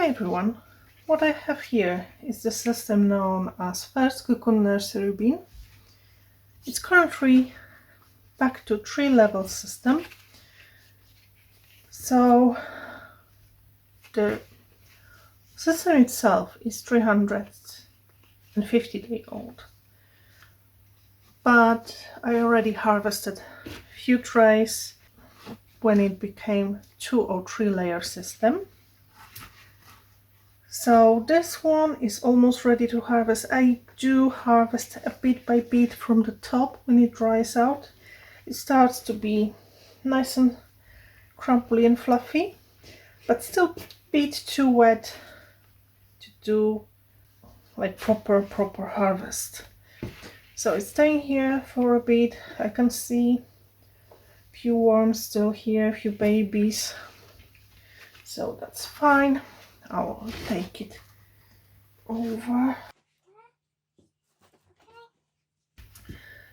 Hi everyone, what I have here is the system known as First Cocoon Nursery Bin. It's currently back to 3-level system, so the system itself is 350 days old, but I already harvested a few trays when it became 2 or 3 layer system. So this one is almost ready to harvest. I do harvest a bit by bit from the top when it dries out. It starts to be nice and crumbly and fluffy, but still a bit too wet to do like proper harvest. So it's staying here for a bit. I can see a few worms still here, a few babies. So that's fine. I'll take it over.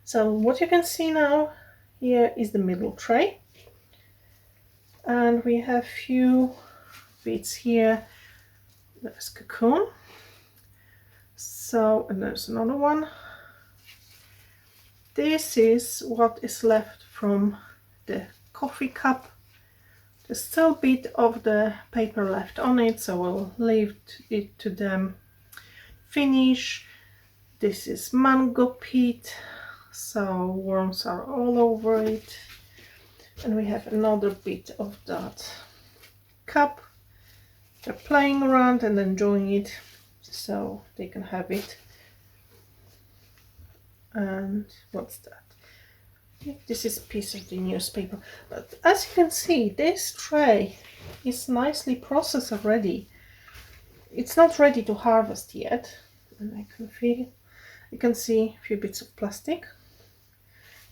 So what you can see now here is the middle tray, and we have few bits here. There's cocoon, so, and there's another one. This is what is left from the coffee cup. There's still a bit of the paper left on it, so we'll leave it to them finish. This is mango peat, so worms are all over it. And we have another bit of that cup. They're playing around and enjoying it, so they can have it. And what's that? This is a piece of the newspaper. But as you can see, this tray is nicely processed already. It's not ready to harvest yet, and I can feel, you can see a few bits of plastic.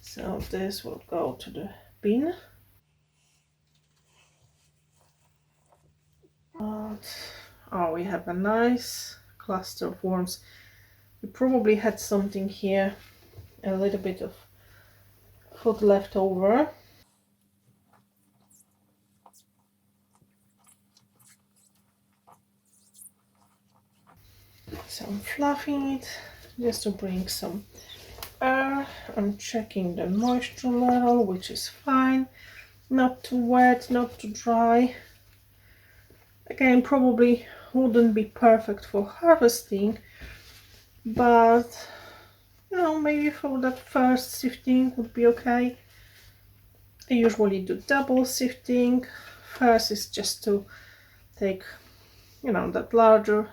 So this will go to the bin. Oh, we have a nice cluster of worms. We probably had something here, a little bit of food left over. So I'm fluffing it just to bring some air. I'm checking the moisture level, which is fine. Not too wet, not too dry. Again, probably wouldn't be perfect for harvesting, but you know, maybe for that first sifting would be okay. I usually do double sifting. First is just to take, you know, that larger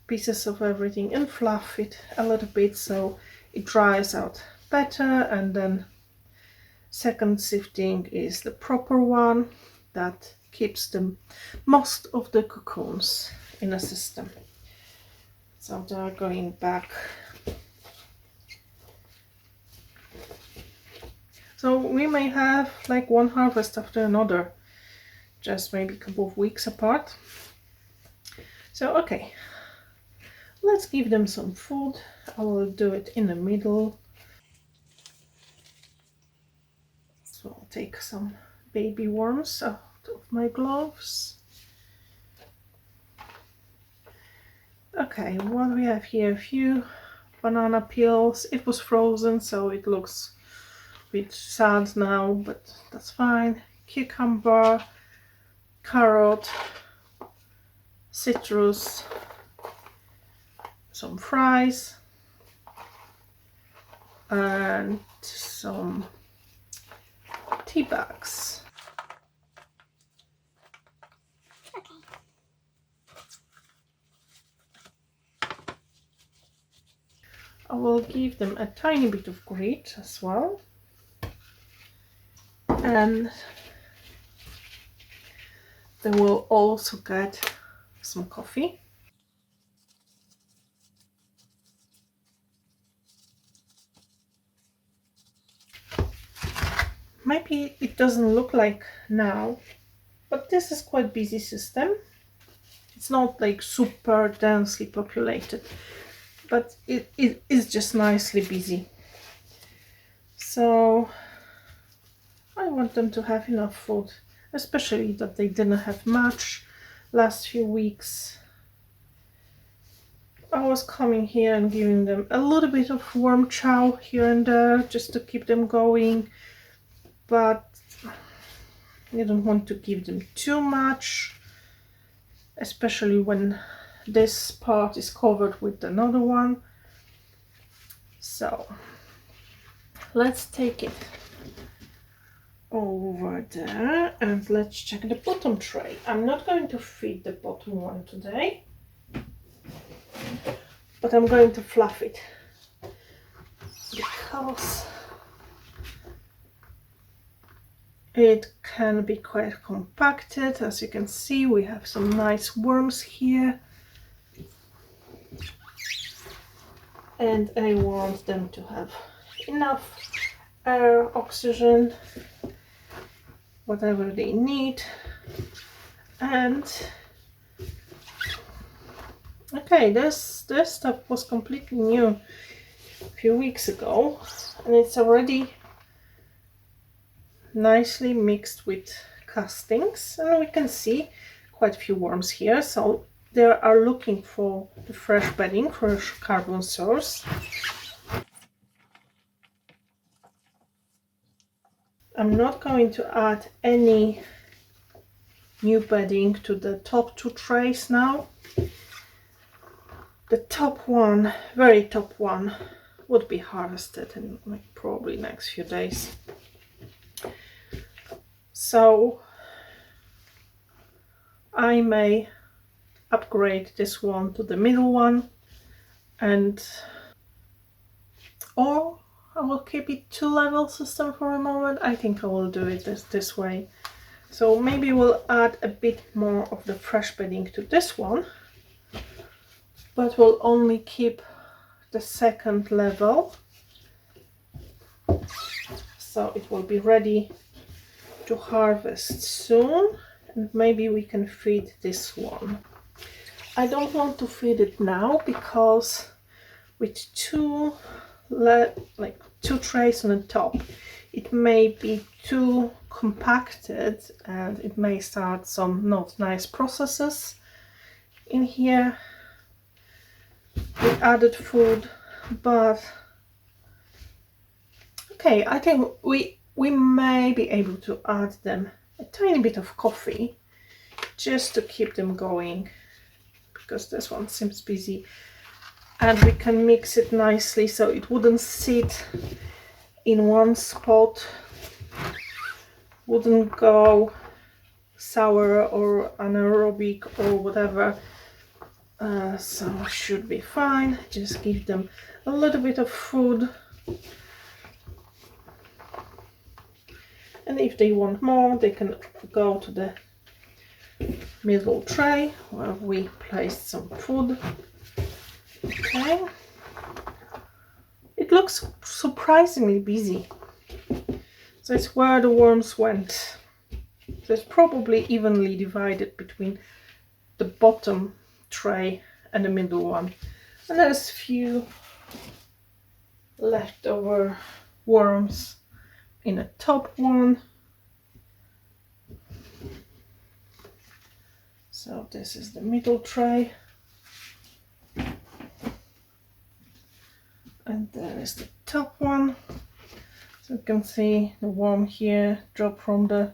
pieces of everything and fluff it a little bit so it dries out better, and then second sifting is the proper one that keeps the most of the cocoons in a system. So they're going back. So we may have like one harvest after another, just maybe a couple of weeks apart. So okay, let's give them some food. I will do it in the middle. So I'll take some baby worms out of my gloves. Okay, what we have here, a few banana peels. It was frozen, so it looks a bit sad now, but that's fine. Cucumber, carrot, citrus, some fries, and some tea bags. I will give them a tiny bit of grit as well, and they will also get some coffee. Maybe it doesn't look like now, but this is quite busy system. It's not like super densely populated, but it is just nicely busy. So I want them to have enough food, especially that they didn't have much. last few weeks I was coming here and giving them a little bit of warm chow here and there just to keep them going, but you don't want to give them too much, especially when this part is covered with another one. So let's take it over there and let's check the bottom tray. I'm not going to feed the bottom one today, but I'm going to fluff it because it can be quite compacted. As you can see, we have some nice worms here, and I want them to have enough air, oxygen, whatever they need. And okay, this stuff was completely new a few weeks ago, and it's already nicely mixed with castings, and we can see quite a few worms here, so they are looking for the fresh bedding, fresh carbon source. I'm not going to add any new bedding to the top two trays now. The top one, very top one, would be harvested in like probably next few days. So I may upgrade this one to the middle one, and or I will keep it 2-level system for a moment. I think I will do it this way. So maybe we'll add a bit more of the fresh bedding to this one, but we'll only keep the 2nd level, so it will be ready to harvest soon, and maybe we can feed this one. I don't want to feed it now because with two trays on the top, it may be too compacted and it may start some not nice processes in here with added food. But okay, I think we may be able to add them a tiny bit of coffee just to keep them going, because this one seems busy, and we can mix it nicely so it wouldn't sit in one spot, wouldn't go sour or anaerobic or whatever. So it should be fine. Just give them a little bit of food, and if they want more, they can go to the middle tray where we placed some food. Okay, it looks surprisingly busy, so it's where the worms went. So it's probably evenly divided between the bottom tray and the middle one, and there's a few leftover worms in the top one. So this is the middle tray, and there is the top one. So you can see the worm here drop from the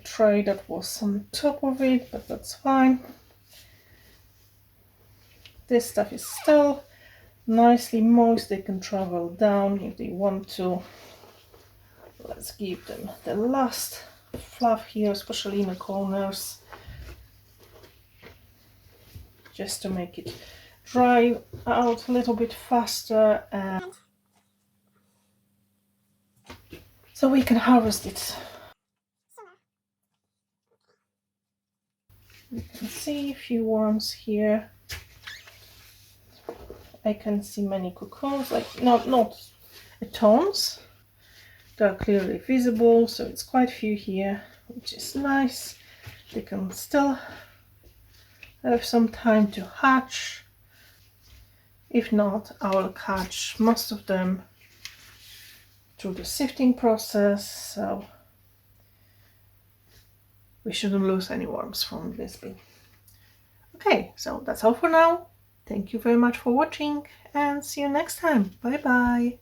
tray that was on top of it, but that's fine. This stuff is still nicely moist. They can travel down if they want to. Let's give them the last fluff here, especially in the corners, just to make it dry out a little bit faster, and so we can harvest it. You can see a few worms here. I can see many cocoons, like not tons. They are clearly visible, so it's quite a few here, which is nice. They can still have some time to hatch. If not, I will catch most of them through the sifting process. So we shouldn't lose any worms from this bin. Okay, so that's all for now. Thank you very much for watching and see you next time. Bye bye.